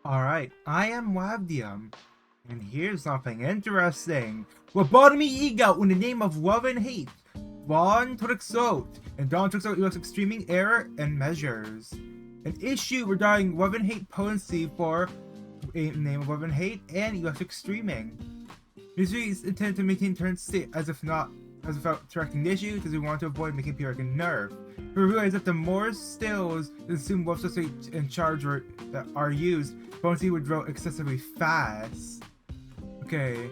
Alright, I am Wabdium, and here's something interesting. Lobotomy E.G.O in the name of love and hate. Von Quixote and Don Quixote UX extreming error and measures. An issue regarding love and hate potency for a name of love and hate and UX extreming. This is intended to maintain current state as if without correcting the issue, because we want to avoid making people nerve. We realize that the more stills that assume both state and charge that are used, potency would grow excessively fast. Okay,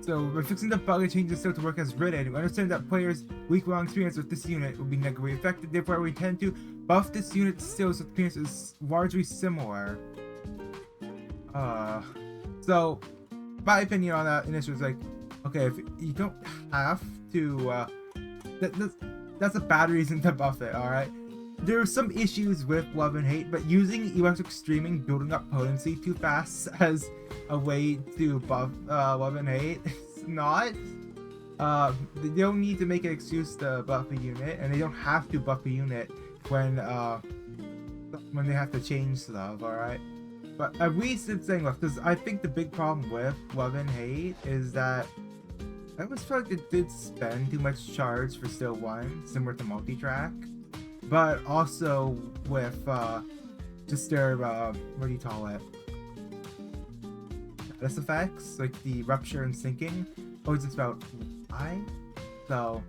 so by fixing the bug and changing the still to work as written, we understand that players' week-long experience with this unit will be negatively affected. Therefore, we tend to buff this unit still so the appearance is largely similar. So my opinion on that initially was like, okay, if you don't have to, that's a bad reason to buff it, alright? There are some issues with love and hate, but using UX extreming building up potency too fast as a way to buff love and hate is not. They don't need to make an excuse to buff a unit, and they don't have to buff a unit when they have to change stuff, alright? But at least it's saying, look, because I think the big problem with love and hate is that I always feel like it did spend too much charge for still one, similar to multi-track. But also with just their what do you call it? Status effects, like the rupture and sinking. Always it's about I. So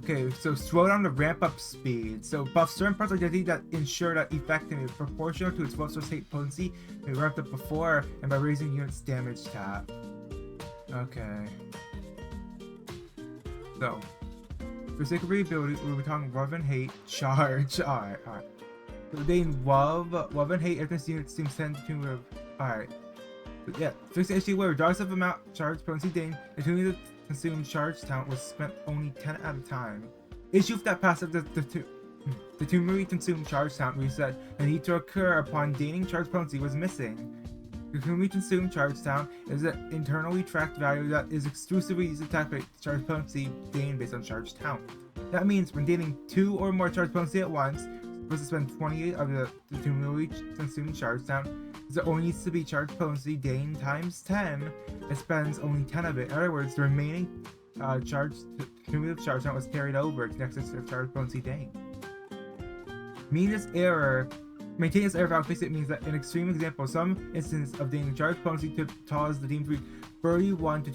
okay, so slow down the ramp up speed. So buff certain parts of identity that ensure that effectiveness is proportional to its love source hate potency may ramped up before and by raising unit's damage cap. Okay. So for sake of rebuilding, we'll be talking love and hate charge. Alright. So they love and hate if this unit seems tend to alright. So yeah, fix the issue where regardless of amount charge potency Dane, the cumulative consumed charge count was spent only 10 at a time. Issue with that passive the cumulative consumed charge count reset and need to occur upon gaining charge potency was missing. The cumulative consumed charge count is an internally tracked value that is exclusively used to calculate charge potency gained based on charge count. That means when gaining 2 or more charge potency at once, supposed to spend 28 of the cumulative consumed charge count, because it only needs to be charge potency gained times 10, it spends only 10 of it. In other words, the remaining cumulative charge count was carried over to the excess of charge potency gained. Maintaining this error value fix it means that in extreme example, some instance of gaining charge potency to cause the deemed to be 31 to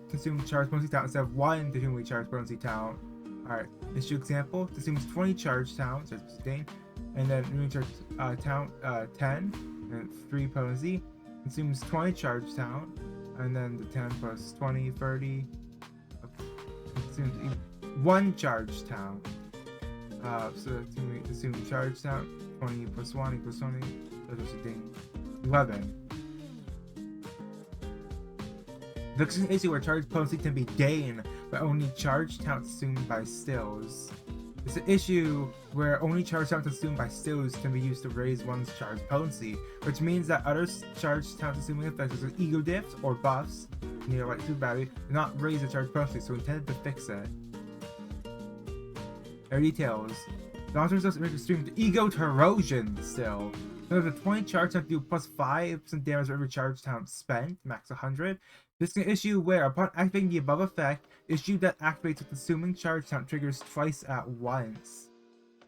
consume charge potency count instead of 1 to cumulative charge potency count. Alright, issue example, consumes 20 charge count, so gain, and then charge count 10, and 3 potency, consumes 20 charge count, and then the 10 plus 20, 30, consumes 1 charge count. So consume charge count. 20 plus 1 equals 20, so there's a thing. 11. This is an issue where charge potency can be gained, but only charge count assumed by stills. It's an issue where only charge count assumed by stills can be used to raise one's charge potency, which means that other charge count assuming effects such as E.G.O diffs or buffs, near like super battery, do not raise the charge potency, so we intended to fix it. There are details. The launcher doesn't make extreme to E.G.O to erosion still. So the 20 charge count do plus 5% damage for every charge count spent, max 100. This is an issue where upon activating the above effect, issue that activates with consuming charge count triggers twice at once.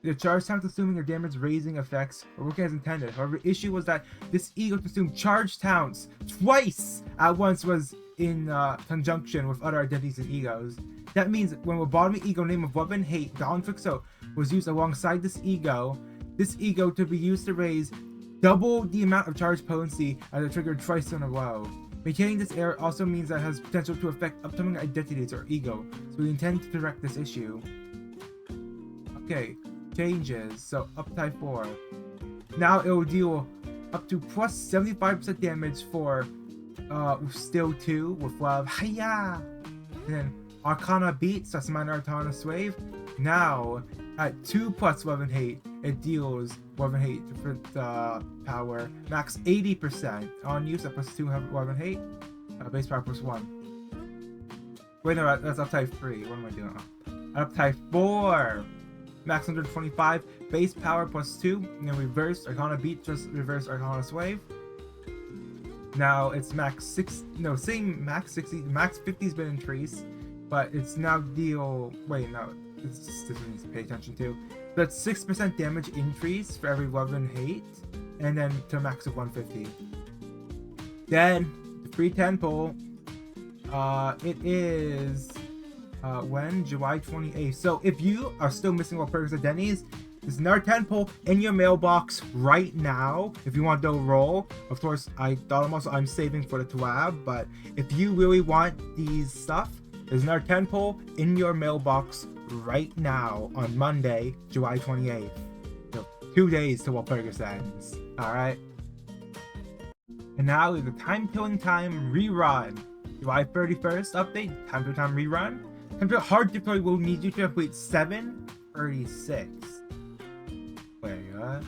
The charge count consuming or damage raising effects are working as intended. However, the issue was that this E.G.O consumed charge counts twice at once was in conjunction with other identities and E.G.Os. That means when Lobotomy E.G.O name of love and hate, Don Quixote, was used alongside this E.G.O to be used to raise double the amount of charge potency as it triggered twice in a row. Maintaining this error also means that it has potential to affect upcoming identities or E.G.O, so we intend to correct this issue. Okay, changes. So up type 4. Now it will deal up to plus 75% damage for still 2 with love. Hiya! And then Arcana Beats, that's minor Arcana Swave. Now, at 2 plus love and hate, it deals love and hate for the power. Max 80% on use at plus 2 love and hate. Base power plus 1. Wait, no, that's up type 3. What am I doing? Up type 4. max 125, base power +2, and then reverse Arcana Beat, just reverse Arcana Swave. Now it's max 6, no, same max 60, max 50's been increased, but it's now deal, wait, no, this needs to pay attention to. That's 6% damage increase for every love and hate, and then to a max of 150. Then, the free 10 pull, it is, when? July 28th. So if you are still missing what perks at Denny's, there's another 10 pull in your mailbox right now if you want to roll. Of course, I thought I'm saving for the TWAB, but if you really want these stuff, there's another 10 pull in your mailbox right now on Monday, July 28th. So 2 days till Walpurgis ends. Alright? And now is the Time Killing Time ReRun. July 31st update, Time Killing Time ReRun. Time to hard difficulty will need you to complete 736. Wait, what?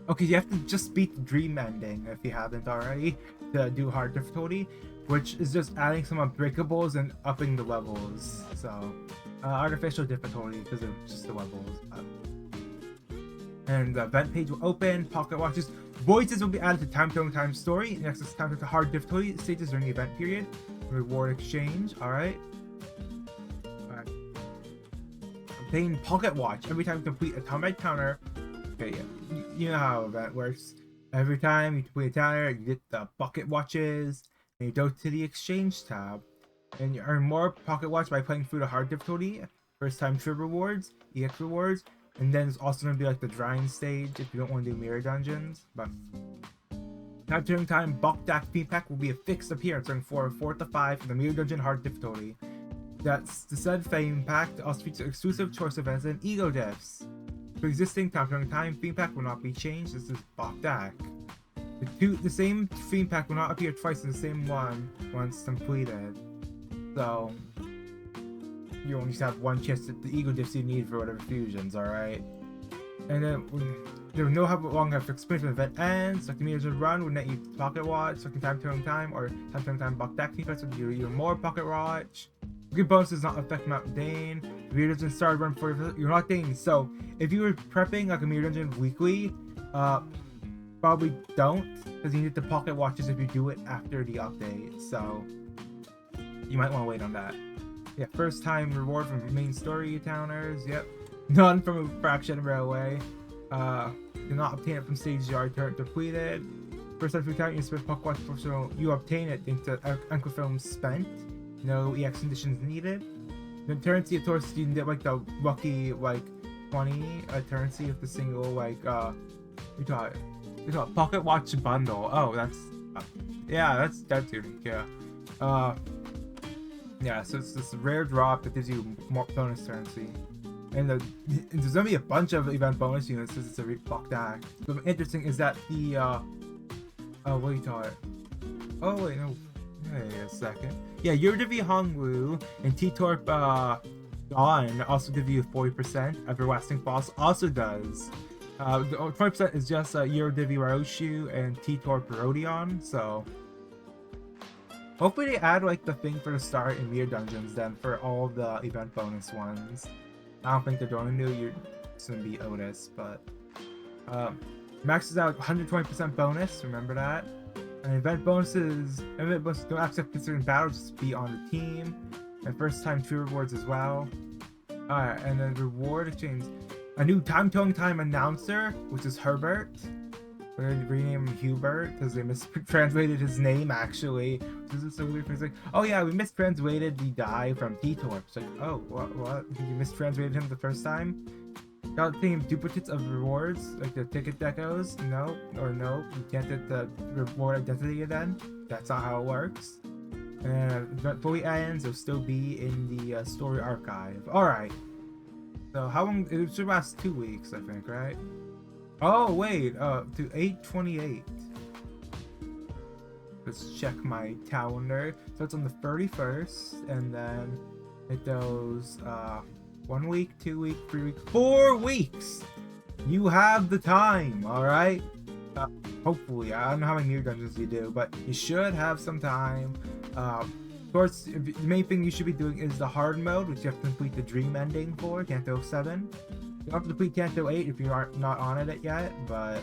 Okay, you have to just beat the dream ending if you haven't already to do hard difficulty, which is just adding some unbreakables and upping the levels. So, artificial difficulty because of just the levels. And the event page will open, pocket watches, voices will be added to Time Killing Time story, next is time to hard difficulty stages during the event period, reward exchange, alright. Obtain pocket watch every time you complete a combat counter. Okay, yeah, you know how event works. Every time you complete a counter, you get the pocket watches, and you go to the exchange tab, and you earn more pocket watch by playing through the hard difficulty, first time trip rewards, EX rewards, and then it's also going to be like the drying stage if you don't want to do mirror dungeons. But Time Killing Time Bok-Gak theme pack will be a fixed appearance during 4 to 5 for the mirror dungeon hard difficulty. That's the said theme pack also features exclusive choice events and E.G.O diffs. For existing Time Killing Time theme pack will not be changed. This is Bok-Gak. The same theme pack will not appear twice in the same one once completed. So you only have one chance at the E.G.O diffs you need for whatever fusions, alright? And then there will no how long after experience when the event ends. So community run will net you pocket watch, so Time Killing Time or Time Killing Time Bok-Gak theme pack will give you even more pocket watch. Good bonus does not affect Mount Dane. The Mirror Dungeon started run for you're not Dane. So if you were prepping like a Mirror Dungeon weekly, probably don't, because you need the pocket watches if you do it after the update. So you might want to wait on that. Yeah, first time reward from main story encounters. Yep. None from a fraction railway. Do not obtain it from stage yard turret depleted. First time encounter you spend pocket watch so you obtain it into Anchorfilm spent. No EX conditions needed. Then currency of course you can get like the lucky like 20 currency with the single like we call it pocket watch bundle. Oh, that's yeah, that's unique. Yeah. Yeah, so it's this rare drop that gives you more bonus currency. And there's gonna be a bunch of event bonus units since it's a Bok-Gak. What's interesting is that the what do you call it? Oh wait, no. Wait a second. Yeah, Yurdivi Hongwu and T-Corp Dawn also give you 40%. Everlasting Boss also does. The 20% is just Yurdivi Raoshu and T-Corp Rodion, so hopefully they add like the thing for the start in Mirror Dungeons then for all the event bonus ones. I don't think they're going to do it's gonna be Outis, but maxes out 120% bonus, remember that. And event bonuses don't accept considering battles, just be on the team. And first time true rewards as well. Alright, and then reward exchange. A new Time Killing Time announcer, which is Herbert. We're gonna rename him Hubert because they mistranslated his name actually. This is so weird. It's like, oh yeah, we mistranslated the die from T-Corp. It's like, oh, what? You mistranslated him the first time? Got the duplicates of rewards, like the ticket decos? No, you can't get the reward identity again. That's not how it works. And event fully ends, it'll still be in the story archive. Alright. So how long? It should last 2 weeks, I think, right? Oh wait, to 8/28. Let's check my calendar. So it's on the 31st, and then it goes 1 week, 2 weeks, 3 weeks, 4 weeks! You have the time, alright? Hopefully, I don't know how many new dungeons you do, but you should have some time. Of course, the main thing you should be doing is the hard mode, which you have to complete the dream ending for, Canto 7. You have to deplete Tanto 8 if you aren't not on it yet, but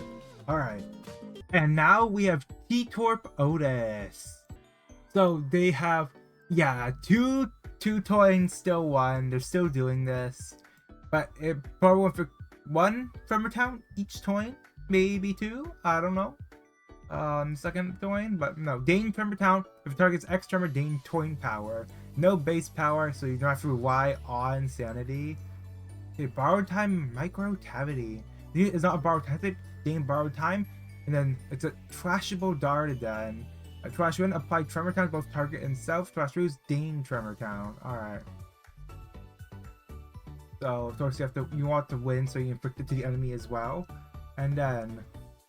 alright. And now we have T-Corp Outis. So they have, yeah, two toys, still one. They're still doing this. But it probably went for one tremor count each toy, maybe two, I don't know. Second toy, but no. Gain tremor count if it targets X tremor, gain toy power. No base power, so you don't have to rely on sanity. Okay, borrowed time micro cavity. It's not a borrowed time type, gain borrowed time, and then it's a trashable dart again. A trash win, apply tremor count to both target and self. Trash lose, gain tremor count. Alright. So of course you want to win, so you inflict it to the enemy as well. And then,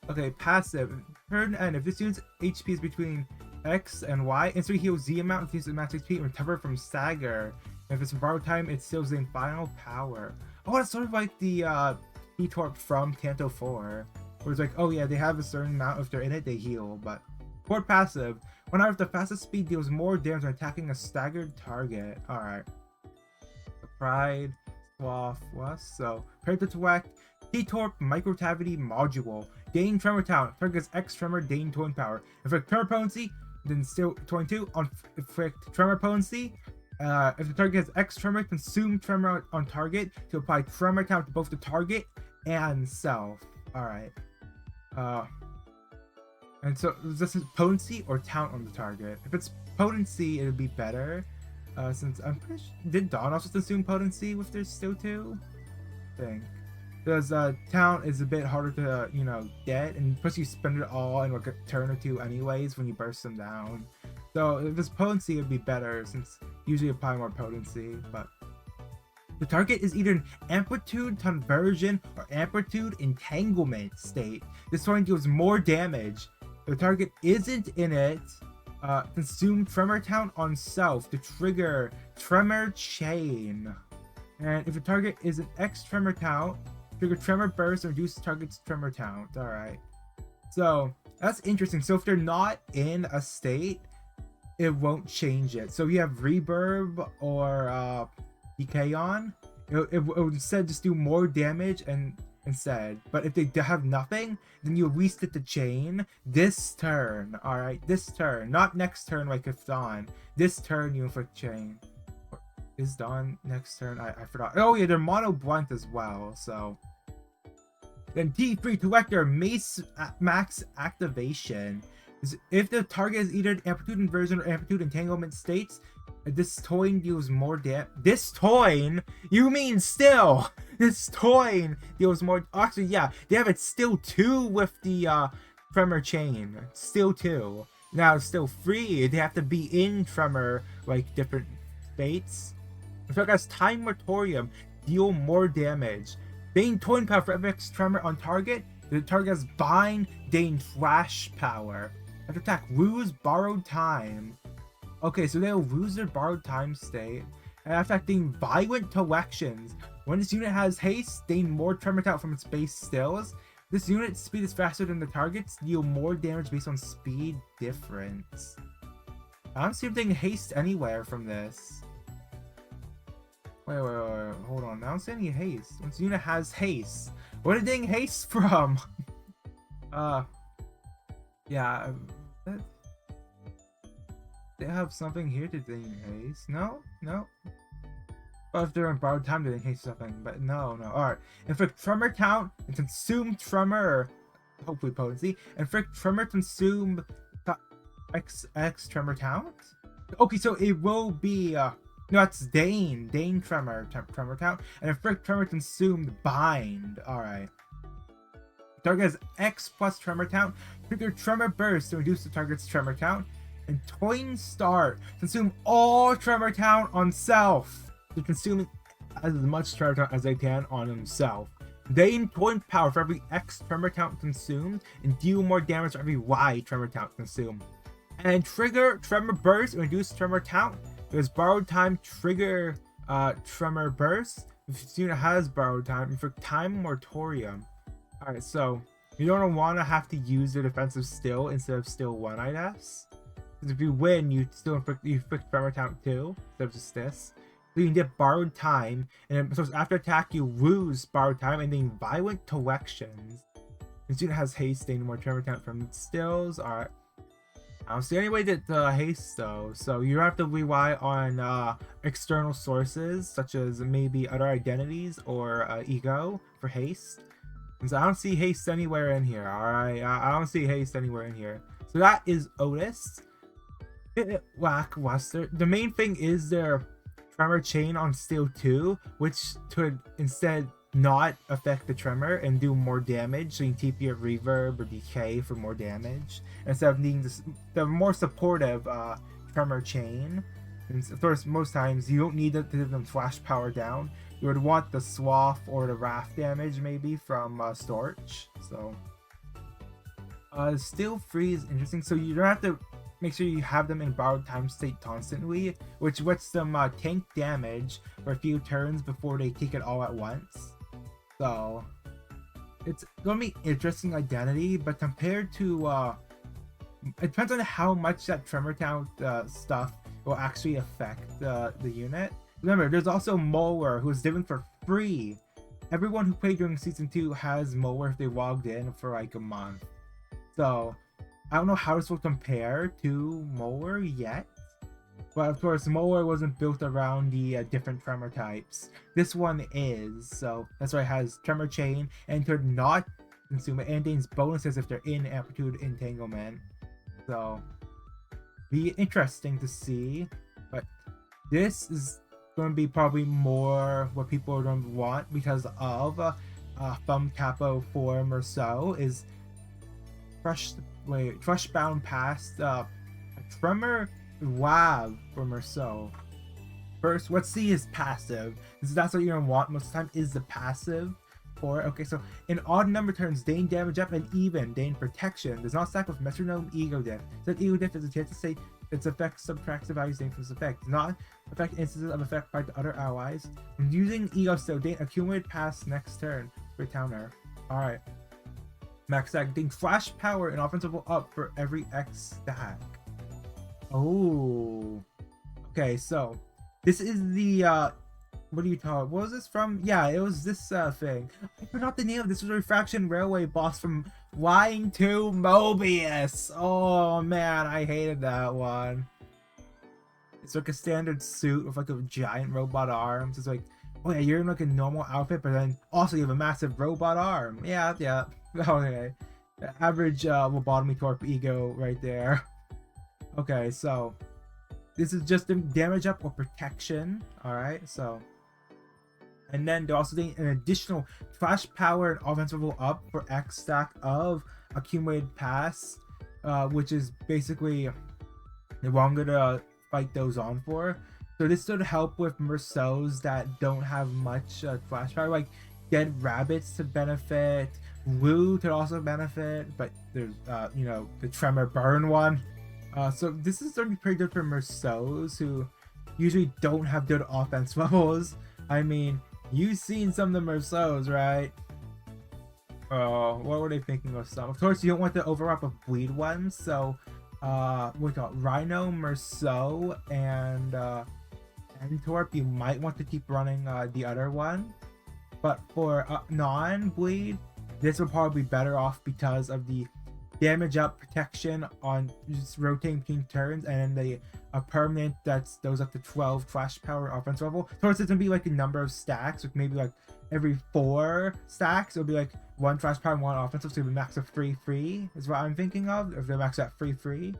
okay, passive. Turn end. If this unit's HP is between X and Y, instantly heal Z amount and use the max HP and recover from stagger. And if it's borrowed time, it steals the final power. Oh, it's sort of like the T-Corp from Tanto 4. Where it's like, oh yeah, they have a certain amount, if they're in it, they heal. But for passive, when out of the fastest speed deals more damage when attacking a staggered target. Alright. Pride, Sloth, West. So, Predator to whack. T-Corp Micro Cavity Module. Gain Tremor Talent. Targets X Tremor, gain Twin Power. Inflict Tremor Potency, then still 22. On inflict Tremor Potency. If the target has X Tremor, consume Tremor on target to apply Tremor Count to both the target and self. Alright. And so, this is Potency or Talent on the target. If it's Potency, it would be better. Since I'm pretty sure, did Dawn also consume Potency with their still 2? I think. Because Talent is a bit harder to, you know, get, and plus you spend it all in like a turn or two anyways when you burst them down. So if it's Potency, it'd be better since you usually apply more Potency, but the target is either an Amplitude Conversion or Amplitude Entanglement state. This one deals more damage. If the target isn't in it, consume Tremor Count on self to trigger Tremor Chain. And if the target is an X Tremor Count, trigger Tremor Burst and reduce target's Tremor Count. Alright. So, that's interesting. So if they're not in a state, it won't change it. So if you have Reverb or DK on, it would instead just do more damage and instead. But if they have nothing, then you reset the chain this turn. Alright, this turn. Not next turn like if Dawn. This turn you inflict chain. Is Dawn next turn? I forgot. Oh yeah, they're mono blunt as well, so. Then T3 Collector Max Activation. If the target is either Amplitude Inversion or Amplitude Entanglement states, this toy deals more damage. This toy? You mean still? This toy deals more. Actually, yeah, they have it still 2 with the Tremor Chain. Still 2. Now it's still free. They have to be in Tremor, like different states. If it has Time Moratorium, deal more damage. Gain Twin Power for every X Tremor on target. The target has Bind, gain Flash Power. After attack, lose Borrowed Time. Okay, so they'll lose their Borrowed Time state. And after acting Violent Collections. When this unit has haste, gain more Tremor Count from its base stills. This unit's speed is faster than the target's, deal more damage based on speed difference. I don't see if they can haste anywhere from this. Wait, hold on. I don't see any haste. This unit has haste. Where did they get haste from? Yeah. They have something here to ding haste. No? No? Well, if they're in borrowed time, they ding haste something. But no. Alright. Inflict Tremor Count and consume Tremor. Hopefully Potency. Inflict Tremor, consume XX Tremor Count? Okay, so it will be. No, that's Dane. Dane Tremor Count. And inflict Tremor, consumed Bind. Alright. Target has X plus Tremor Count. Trigger Tremor Burst to reduce the target's Tremor Count. And Toin Start. Consume all Tremor Count on self. To consume as much Tremor Count as they can on himself. Gain Toin Power for every X Tremor Count consumed. And deal more damage for every Y Tremor Count consumed. And trigger Tremor Burst and reduce Tremor Count. There's Borrowed Time, trigger Tremor Burst. If this unit has Borrowed Time, for Time Moratorium. Alright, so you don't want to have to use the defensive still instead of still 1, I guess. Because if you win, you still inflict Tremor Count 2 instead of just this. So you can get borrowed time, and then, so after attack you lose borrowed time, and then violent collections. And student has haste, gain more tremor count from stills. Alright. I don't see any way to haste though, so you have to rely on external sources such as maybe other identities or E.G.O for haste. And so I don't see haste anywhere in here. Alright, I don't see haste anywhere in here. So that is Outis. Lackluster. The main thing is their tremor chain on steel 2, which could instead not affect the tremor and do more damage, so you can TP at reverb or decay for more damage instead of needing the more supportive tremor chain. And of course, most times you don't need to give them flash power down. You would want the swath or the wrath damage maybe from Storch. So steel 3 is interesting, so you don't have to make sure you have them in borrowed time state constantly, which lets them tank damage for a few turns before they take it all at once. So it's gonna be interesting identity, but compared to it depends on how much that tremor count stuff will actually affect the unit. Remember, there's also Mower, who's given for free. Everyone who played during season 2 has Mower if they logged in for like a month. So I don't know how this will compare to Mower yet, but of course Mower wasn't built around the different tremor types. This one is, so that's why it has tremor chain and could not consume it, and gains bonuses if they're in amplitude entanglement. So be interesting to see, but this is going to be probably more what people are going to want because of Thumb Capo for Meursault is Crushbound past Tremor Lab for Meursault. First, let's see his passive. That's what you're gonna want most of the time, is the passive for. Okay, so in odd number turns, gain damage up, and even gain protection. Does not stack with metronome E.G.O diff. So E.G.O diff is a chance to say its effect subtracts the values gained from its effect. Does not affect instances of effect by the other allies. When using E.G.O still, gain accumulated pass next turn for counter. Alright. Max stack, gain flash power and offensive up for every X stack. Oh. Okay, so this is the what do you call it? What was this from? Yeah, it was this thing. I forgot the name of this. Was a Refraction Railway boss from Flying to Mobius. Oh man, I hated that one. It's like a standard suit with like a giant robot arms. It's like, oh yeah, you're in like a normal outfit, but then also you have a massive robot arm. Yeah. Okay. The average Lobotomy Corp E.G.O right there. Okay, so this is just damage up or protection. Alright, so. And then they're also doing an additional flash power and offensive up for X stack of accumulated pass, which is basically longer to fight those on for. So this should help with Meursaults that don't have much flash power, like Dead Rabbits to benefit, Woo to also benefit, but there's you know, the Tremor Burn one. So this is going to be pretty good for Meursaults who usually don't have good offense levels. I mean, you've seen some of the Meursaults, right? What were they thinking of some? Of course, you don't want to overlap with bleed ones, so what we call it? Rhino, Meursault, and T-Corp, you might want to keep running the other one. But for non-bleed, this will probably be better off because of the damage up protection on just rotating between turns, and then the permanent that's those up to 12 flash power offense level. So it's gonna be like a number of stacks, like maybe like every 4 stacks it'll be like 1 flash power and 1 offensive, so it'll be max of 3 is what I'm thinking of. If they max at 3,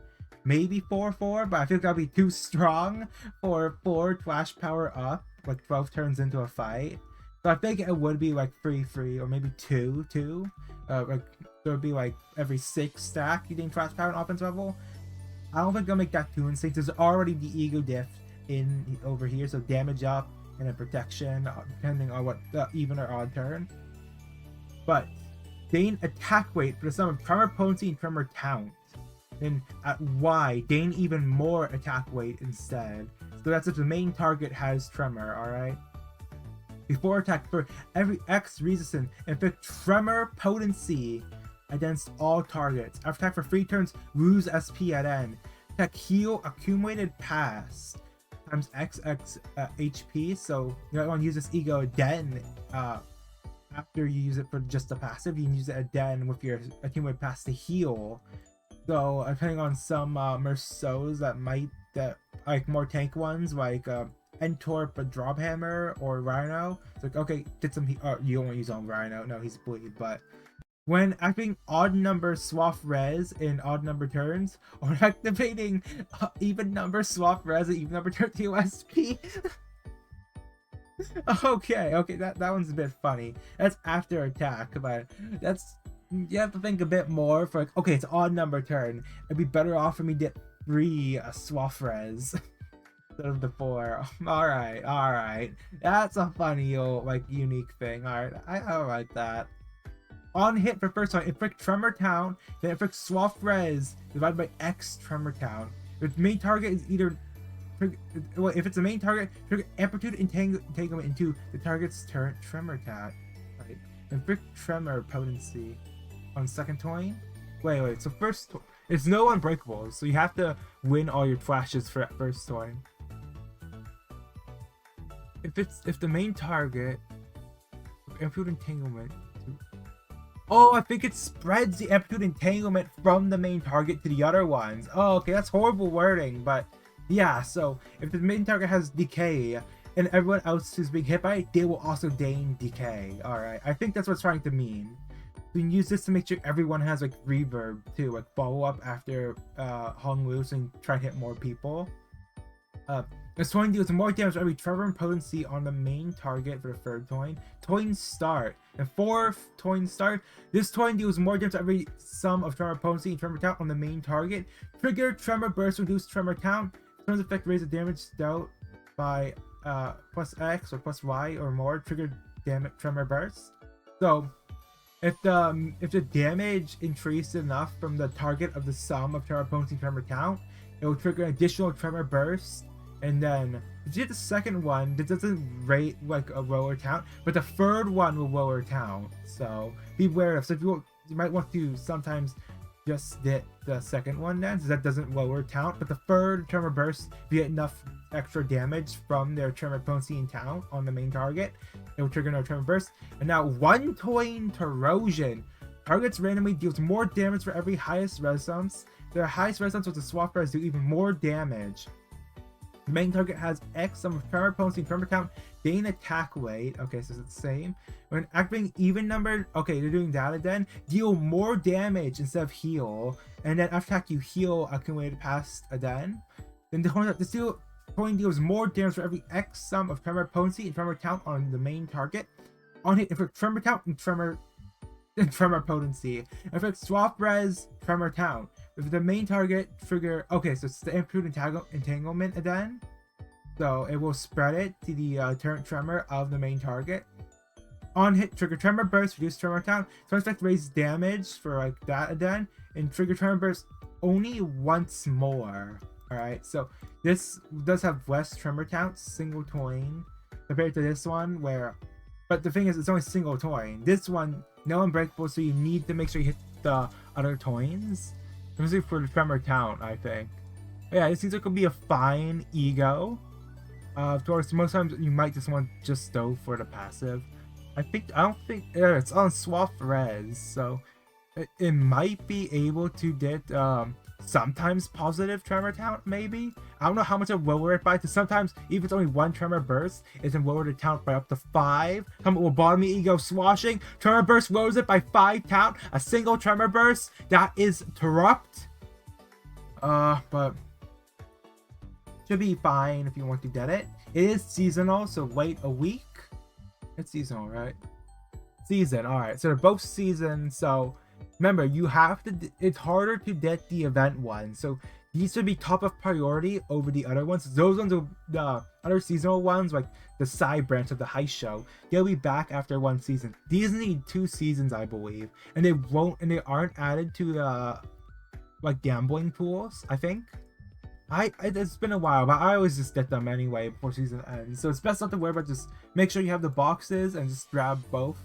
maybe 4, but I think that'll be too strong for 4 flash power up, like 12 turns into a fight. So I think it would be like 3, or maybe 2. Like so it'd be like every 6 stack you gain flash power and offense level. I don't think they'll make that too insane. There's already the E.G.O diff in over here, so damage up and then protection depending on what even or odd turn. But gain attack weight for the sum of Tremor Potency and Tremor Count. Then at Y, gain even more attack weight instead. So that's if the main target has Tremor, alright? Before attack, for every X resistance, inflict Tremor Potency against all targets. After attack for 3 turns, lose SP at end. Attack heal accumulated pass times XX HP, so you don't want to use this E.G.O again after you use it for just the passive. You can use it again with your accumulated pass to heal. So depending on some Meursaults that like more tank ones like T-Corp, a drop hammer, or Rhino. It's like, okay, get some. You don't want to use on Rhino. No, he's bleed. But when activating odd number swap res in odd number turns, or activating even number swap res at even number turn TOSP. okay, that one's a bit funny. That's after attack, but that's, you have to think a bit more for like, okay, it's odd number turn. It'd be better off for me to get 3 swap res instead of the 4. Alright. That's a funny like unique thing. Alright, I like that. On hit for first time, inflict Tremor Town, then inflict swap res divided by X Tremor Town. If the main target is either, well, if it's the main target, trigger amplitude entanglement into the target's turn Tremor Town. Right. Inflict Tremor Potency on second toin. Wait. So first, it's no unbreakables, so you have to win all your flashes for that first toin. If the main target, amplitude entanglement. Oh, I think it spreads the amplitude entanglement from the main target to the other ones. Oh, okay, that's horrible wording, but yeah, so if the main target has decay and everyone else who's being hit by it, they will also gain decay. Alright, I think that's what it's trying to mean. We can use this to make sure everyone has like reverb too, like follow up after hung loose and try to hit more people. This toin deals more damage for every Tremor and Potency on the main target for the third toin. Toin start. And fourth toin start. This toin deals more damage to every sum of Tremor Potency and Tremor Count on the main target. Trigger Tremor Burst, reduce Tremor Count. Turns effect raise the damage dealt by plus X or plus Y or more. Trigger Tremor Burst. So if the damage increased enough from the target of the sum of Tremor Potency and Tremor Count, it will trigger an additional Tremor Burst. And then, if you get the second one, that doesn't rate like a lower count, but the third one will lower count. So beware of. So if you might want to sometimes just get the second one then, so that doesn't lower count. But the third Tremor Burst, if you get enough extra damage from their Tremor Potency and count on the main target, it will trigger another Tremor Burst. And now one toin Corrosion. Targets randomly deals more damage for every highest resistance. Their highest resistance with the swap res do even more damage. The main target has X sum of Tremor Potency and Tremor Count, gain attack weight. Okay, so it's the same. When activating even numbered, okay, they're doing that again. Deal more damage instead of heal. And then after attack, you heal accumulated past again. Then the toin deals more damage for every X sum of Tremor Potency and Tremor Count on the main target. On hit, inflict Tremor Count and Tremor Potency. Inflict swap res, Tremor Count. If the main target trigger, okay, so it's the amplitude entanglement again. So it will spread it to the turn tremor of the main target. On hit, trigger Tremor Burst, reduce Tremor Count. So effect raise damage for like that again. And trigger Tremor Burst only once more. Alright, so this does have less Tremor Count, single toin, compared to this one where, but the thing is, it's only single toin. This one, no unbreakable, so you need to make sure you hit the other toins. Mostly for the Tremor Count, I think. But yeah, it seems like it could be a fine E.G.O. Of course, most times you might just want just go for the passive. I don't think it's on swap res, so it might be able to get sometimes positive Tremor Count, maybe. I don't know how much it will lower it by, because sometimes even if it's only one Tremor Burst, it can lower the count by up to 5. Lobotomy E.G.O swashing. Tremor Burst lowers it by 5 count. A single Tremor Burst, that is corrupt. But should be fine if you want to get it. It is seasonal, so wait a week. It's seasonal, right? Season, alright. So they're both seasons, so remember, you have to, it's harder to get the event one, so these should be top of priority over the other ones. Those ones, the other seasonal ones, like the side branch of the heist show, they'll be back after 1 season. These need 2 seasons, I believe, and they aren't added to the like gambling pools, I think. It's been a while, but I always just get them anyway before season ends, so it's best not to worry about. Just make sure you have the boxes and just grab both.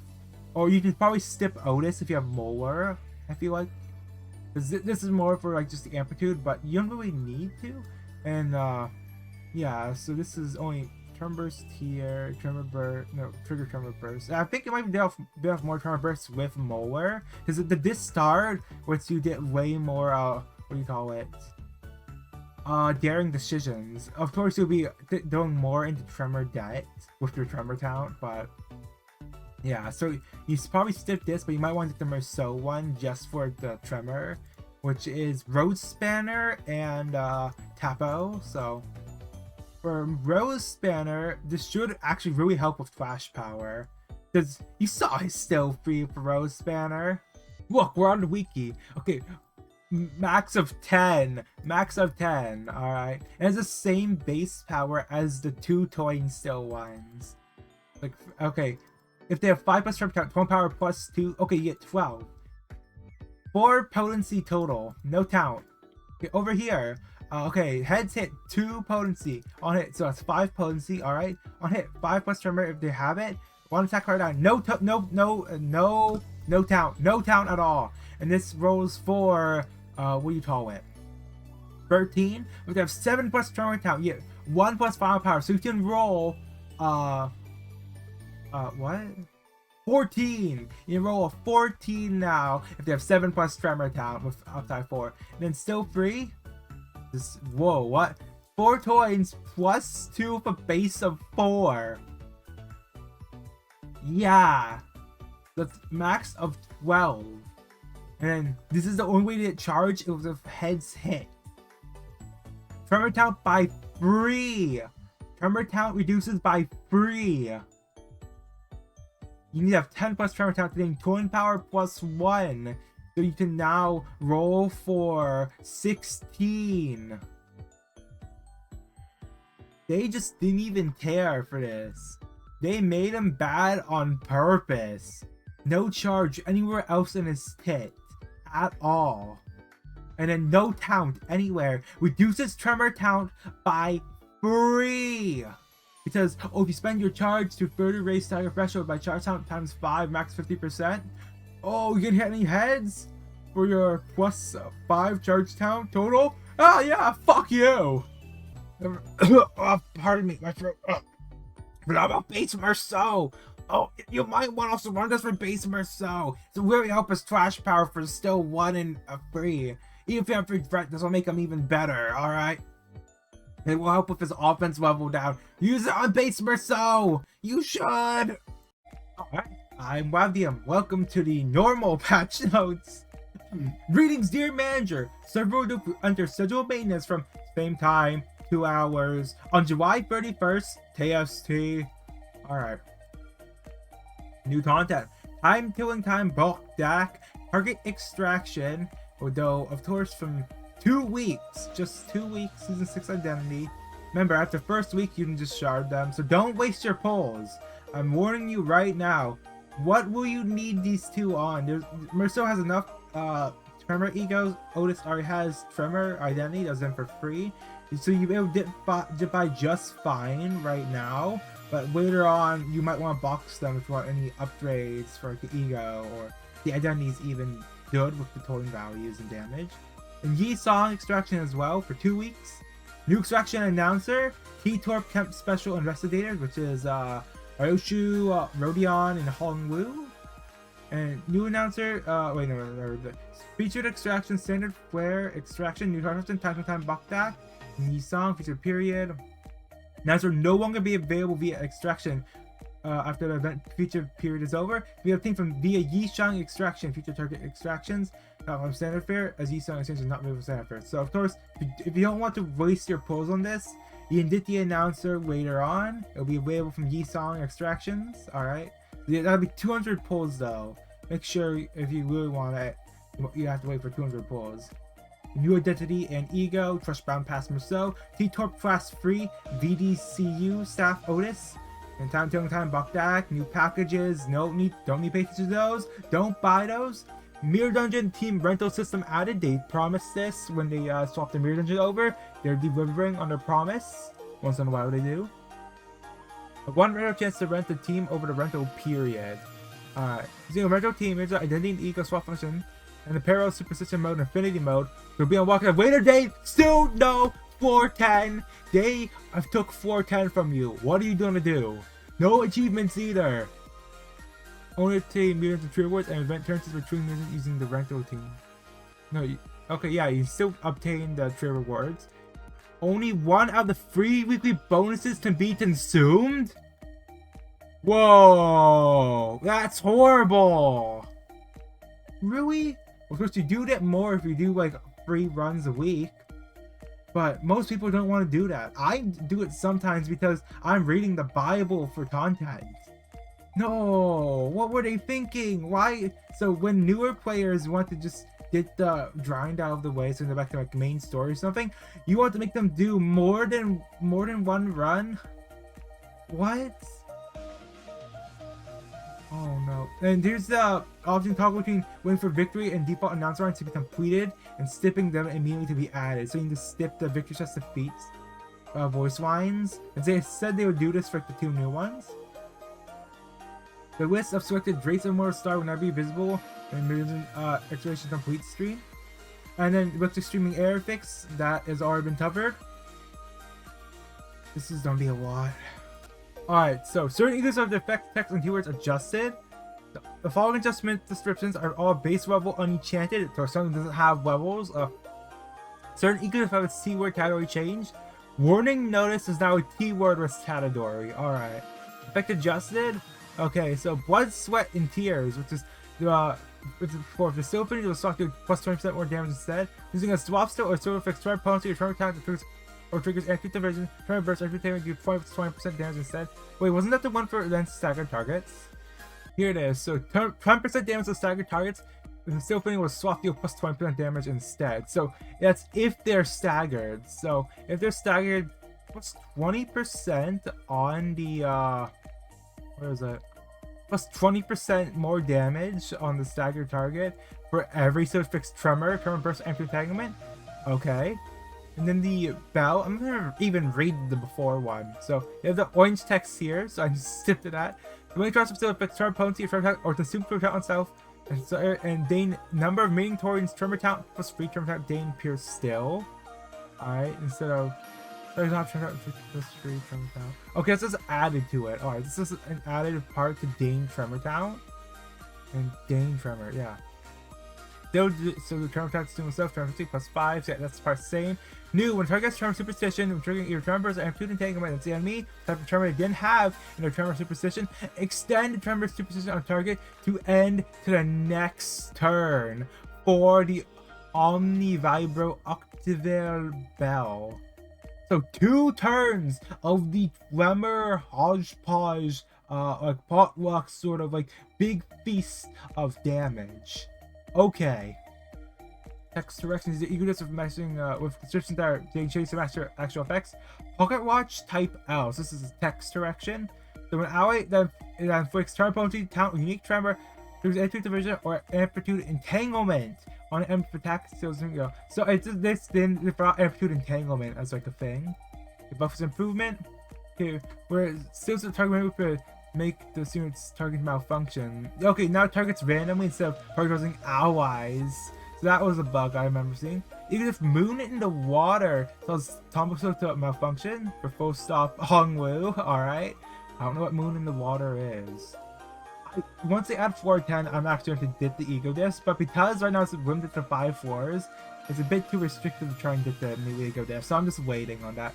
Or you can probably skip Outis if you have more, I feel like. This is more for like just the amplitude, but you don't really need to. And Yeah, so this is only tremor burst here, tremor burst, no, trigger tremor burst. I think it might be have more tremor bursts with mower, because the this start, once you get way more, what do you call it? Daring decisions. Of course, you'll be going more into tremor debt with your tremor count, but yeah, so you probably skip this, but you might want to get the Meursault one just for the tremor, which is Road Spanner and Tapo. So for Road Spanner, this should actually really help with flash power, because you saw he's still free for Road Spanner. Look, we're on the wiki. Okay, max of 10, all right, and it's the same base power as the two toying still ones. Like, okay, if they have 5 plus tremor count, 12 power plus 2, okay, you get 12. 4 potency total, no count. Okay, over here, okay, heads hit 2 potency on hit, so that's 5 potency. All right, on hit 5 plus tremor if they have it. One attack right down, no count at all. And this rolls for what do you call it? 13. If they have 7 plus tremor count, you get 1 plus final power, so you can roll what? 14. You roll a 14 now if they have 7 plus tremor count with upside 4. And then still free. This, whoa, what? 4 toys plus 2 with a base of 4. Yeah. That's max of 12. And then this is the only way to get charged. It was if heads hit. Tremor count by 3. Tremor count reduces by 3. You need to have 10 plus tremor count, getting twin power plus 1. So you can now roll for 16. They just didn't even care for this. They made him bad on purpose. No charge anywhere else in his kit at all. And then no count anywhere. Reduces tremor count by 3. Because, oh, if you spend your charge to further raise stagger threshold by charge count times 5, max 50%. Oh, you can hit any heads for your plus 5 charge count total? Ah, yeah, fuck you! Oh, pardon me, my throat. But how about base Meursault? Oh, you might want to also run this for base Meursault. So really help us flash power for still 1 and a free. Even if you have free threat, this will make him even better, alright? It will help with his offense level down. Use it on base Meursault! You should! Alright, I'm Wavdium. Welcome to the normal patch notes. Greetings, dear manager. Server will under scheduled maintenance from same time, 2 hours, on July 31st, TST. Alright. New content. Time killing time, Bok-Gak. Target extraction. Although, of course, from 2 weeks, just 2 weeks, season 6 identity. Remember, after first week, you can just shard them, so don't waste your pulls. I'm warning you right now. What will you need these 2 on? Meursault has enough tremor E.G.O. Outis already has tremor identity, does them for free. So you'll be able to buy just fine right now. But later on, you might want to box them if you want any upgrades for the E.G.O. or the identity is even good with the totem values and damage. And Yi-Song extraction as well for 2 weeks. New extraction announcer, T-Corp Temp Special Investigators, which is Ryoshu, Rodion, and Hongwu. And new announcer, featured extraction, standard flare extraction, new extraction, time Bok-Gak, Yi-Song, featured period. Announcer no longer be available via extraction after the event feature period is over. We obtain from via Yi-Song extraction, feature target extractions, not from standard fare, as Yi-Song extraction is not available from standard fare. So of course, if you don't want to waste your pulls on this, you can get the announcer later on. It'll be available from Yi-Song extractions. Alright. That'll be 200 pulls though. Make sure if you really want it, you have to wait for 200 pulls. New identity and E.G.O, Crushbound past Meursault, T-Corp class free, VDCU staff Outis, and time Bok-Gak, new packages, don't need packages to those, don't buy those. Mirror Dungeon team rental system added, they promised this when they swapped the Mirror Dungeon over, they're delivering on their promise, once in a while they do. One rare chance to rent the team over the rental period. Using a rental team, here's the identity and E.G.O swap function, and the parallel superstition mode and affinity mode will be unlocked at a later date. Still no 410. They took 410 from you. What are you gonna do? No achievements either. Only obtain millions of tree rewards and event turns between millions using the rental team. No, okay, yeah, you still obtain the tree rewards. Only 1 out of the 3 weekly bonuses can be consumed? Whoa, that's horrible. Really? Of course, you do get more if you do like 3 runs a week. But most people don't want to do that. I do it sometimes because I'm reading the Bible for content. No, what were they thinking? Why? So when newer players want to just get the grind out of the way so they're back to like main story or something, you want to make them do more than 1 run? What? Oh no. And here's the option toggle between waiting for victory and default announce rounds to be completed and skipping them immediately to be added. So you can just skip the victory chest defeats voice lines. And they said they would do this for the 2 new ones. The list of selected Drake's Immortal Star will now be visible in Exploration Complete stream. And then with the streaming error fix, that has already been covered. This is gonna be a lot. Alright, so certain English of the effect text and keywords adjusted. The following adjustment descriptions are all base level unenchanted, so something doesn't have levels. Certain English have its T-word category changed. Warning notice is now a keywordless category. Alright. Effect adjusted. Okay, so blood, sweat, and tears, which is for facility, it will stock do plus 20% more damage instead. Using a swap skill or sword effects, try opponents to your turn attack that triggers acute division, turn burst, every time you do 20% damage instead. Wait, wasn't that the one for then staggered targets? Here it is. So 10% damage to staggered targets. The facility will swap deal plus 20% damage instead. So that's if they're staggered. So if they're staggered, plus 20% on the where is it? Plus 20% more damage on the staggered target for every fixed tremor, burst, and entanglement. Okay. And then the bell, I'm gonna even read the before one. So you have the orange text here, so I just skipped to that. The when you cross still affects tremor potency, tremor attack, or consume tremor count on self, and gain number of mating Torians tremor count plus free tremor count gain pierce still. Alright, instead of there's not tremor count plus free tremor count. Okay, this is added to it. Alright, this is an added part to gain tremor count. And gain tremor, yeah. So the tremor attack is doing self tremor plus 5, so yeah, that's the part same. New, when target gets tremor superstition, when triggering your tremors and amplitude entanglement against the enemy, type of tremor it didn't have in their tremor superstition, extend the tremor superstition on target to end to the next turn for the Omni Vibro Octavale Bell. So 2 turns of the tremor hodgepodge, like potluck sort of like big feast of damage. Okay. Text directions, the eagerness of messing with descriptions that are being changed to match actual effects. Pocket watch type L. So this is a text direction. So when ally then inflicts tremor potency, count unique tremor, there's amplitude division or amplitude entanglement on an attack skills. So it's this then they brought amplitude entanglement as like a thing. It buffs improvement. Okay, where skills of target will make the student's target malfunction. Okay, now targets randomly instead of targeting allies. So that was a bug I remember seeing. Even if moon in the water tells Tomboso to malfunction for full stop Hongwu. Alright. I don't know what moon in the water is. Once they add 410, I'm actually going to get the E.G.O disc, but because right now it's limited to 5 floors, it's a bit too restrictive to try and get the new E.G.O disc, so I'm just waiting on that.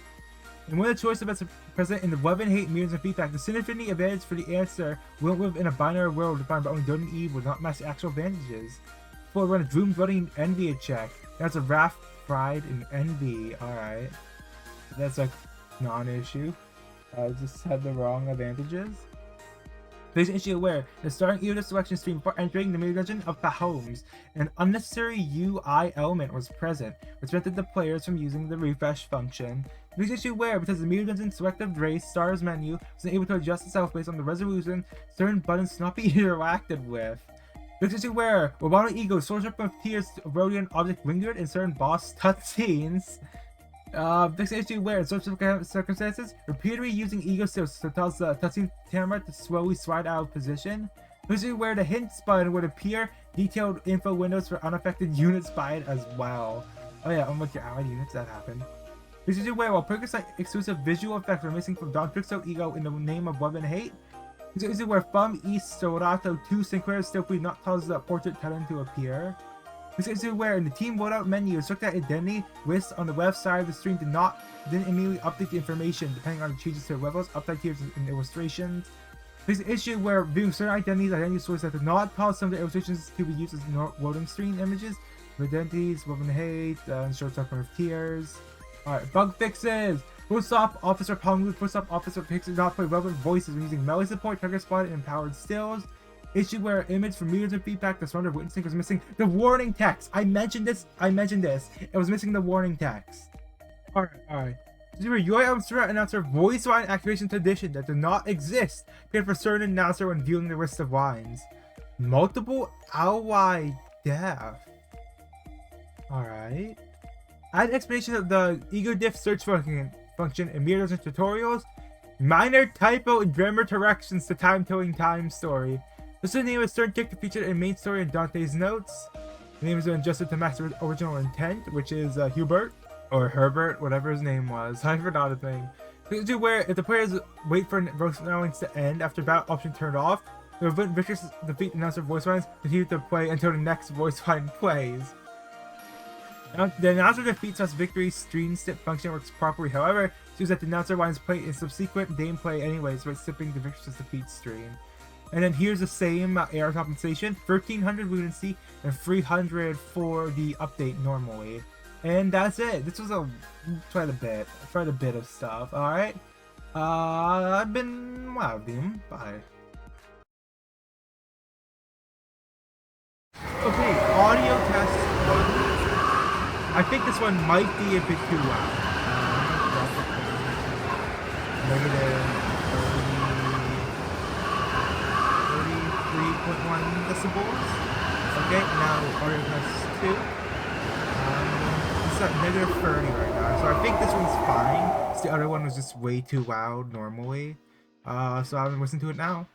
And when the choice events are present in the weapon, hate, mirrors, and feedback, the synergy advantage for the answer will live in a binary world defined by only good and evil, not match actual advantages. For run a Doom, Bloody, and Envy check. That's a Wrath, Pride, and Envy. Alright. That's like non-issue. I just had the wrong advantages. Please issue aware that starting either selection stream before entering the main dungeon of Pahomes, an unnecessary UI element was present, which prevented the players from using the refresh function. Please issue aware because the main dungeon selective race stars menu wasn't able to adjust itself based on the resolution, certain buttons cannot be interacted with. Please issue aware, Wabano E.G.O, source up of tears, Rodian object winged in certain boss cutscenes. Please issue aware, in certain circumstances, repeatedly using E.G.O stills to tells the cutscene camera to slowly slide out of position. Please issue aware the hints button would appear detailed info windows for unaffected units by it as well. Oh yeah, unlike your allied units, that happened. This is where while Percocet exclusive visual effects were missing from Don Quixote E.G.O in the name of love and hate. This is where Fum East Sorato 2 Sinclair still please not cause the portrait talent to appear. This is where in the team loadout menu, select that identity list on the left side of the screen didn't immediately update the information depending on the changes to levels, update tiers, and illustrations. There's an issue where viewing certain identity sources that did not cause some of the illustrations to be used as loading screen images. Identities, love and hate, and shows up with tiers. Alright, bug fixes! Full-stop Officer Ponglu, Full-stop Officer fixes not play relevant voices when using melee support, target spot, and empowered stills. Issue where image from meters of feedback the surrender witnessing was missing the warning text. I mentioned this. It was missing the warning text. Alright. This is where UI announcer voice line activation condition that did not exist appeared for certain announcer when viewing the list of lines. Multiple LY deaf. Alright. Add explanation of the E.G.O diff search function in Mirrors and tutorials. Minor typo in grammar corrections to time-killing time story. This is the name of a certain character featured in main story in Dante's notes. The name is adjusted to match the original intent, which is Hubert. Or Herbert, whatever his name was. I forgot a thing. This is where if the players wait for voice lines to end after battle option turned off, the victors defeat announcer voice lines continue to play until the next voice line plays. Now, the announcer defeats us victory stream step function works properly, however, it seems that the announcer lines play in subsequent gameplay anyways by skipping the victor's defeat stream. And then here's the same error compensation, 1300 Lunacy and 300 for the update normally. And that's it. This was quite a bit of stuff. Alright. I've been Wildbeam. Bye. Okay, audio test. I think this one might be a bit too loud. Negative 33.1 decibels. Okay, now audio test 2. It's at negative 30 right now, so I think this one's fine. The other one was just way too loud normally. So I'm gonna listen to it now.